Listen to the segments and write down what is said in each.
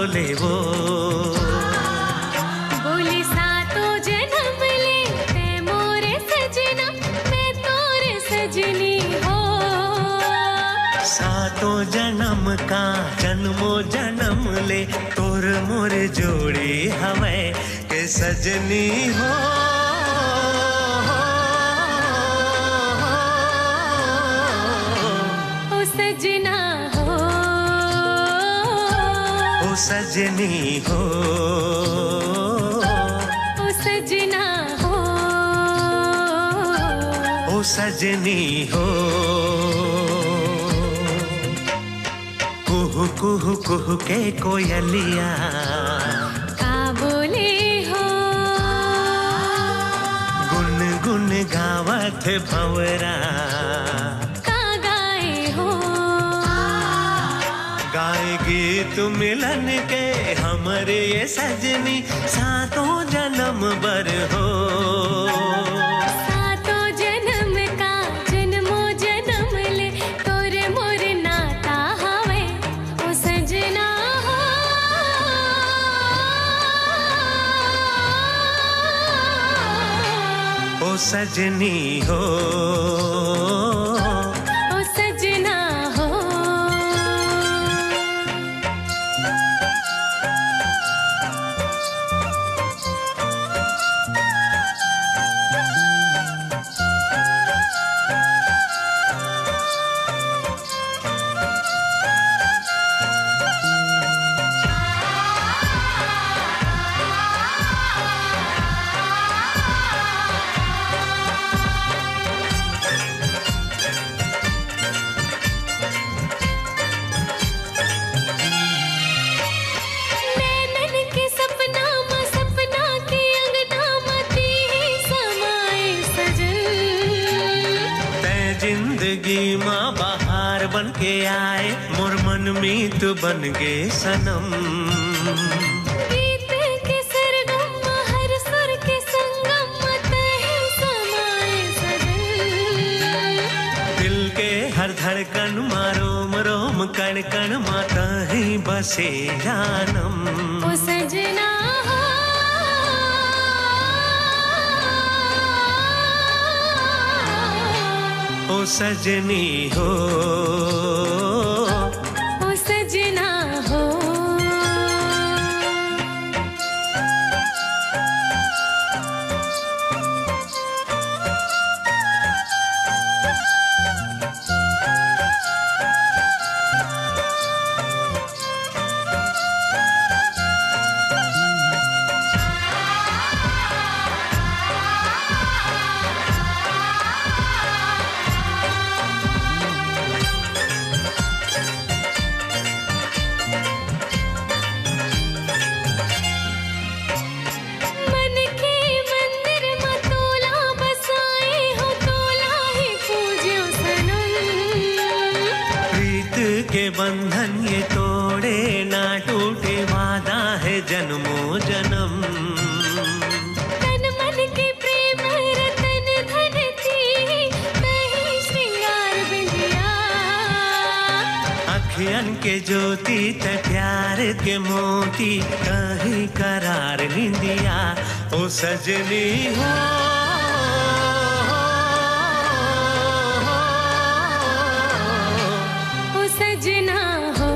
बोले वो, बोले सातों जन्म ले ते मोरे सजना, मैं तोरे सजनी हो। सातों जन्म का जन्मो जन्म ले तोर मोर जोड़ी हवे के सजनी हो। सजना हो, ओ सजनी हो, ओ सजना हो, ओ सजनी हो। कुहू कुहू कुहू के कोयलिया का बोले हो, गुन गुन गावत भंवरा गाए गीत मिलन के हमरे ये सजनी सातों जन्म बर हो। सातों जन्म का जन्मो जन्म ले तोरे मोर नाता हवे, ओ सजना हो। ओ सजनी हो, ओ सजना हो। जिंदगी माँ बाहर बन के आए मोर मन मीत बन गे सनम। गीत के सरगम हर सुर के संगम तहे समाए सजन। दिल के हर धड़कन मारोम रोम कण कण माता ही बसे जानम। ओ सजना हो, ओ सजनी हो, ओ सजना हो। के बंधन ये तोड़े ना टूटे वादा है जन्मों जन्म। तन मन के प्रेम रतन धन थी नहीं श्रृंगार बिंदिया। अखियन के ज्योति ते प्यार के मोती कहीं करार निंदिया। ओ सजनी हो, सजना हो,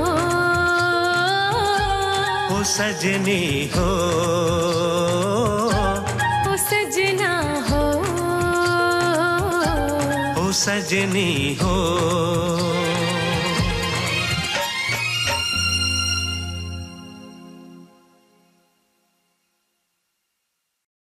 ओ सजनी हो, ओ सजना हो, ओ सजनी हो।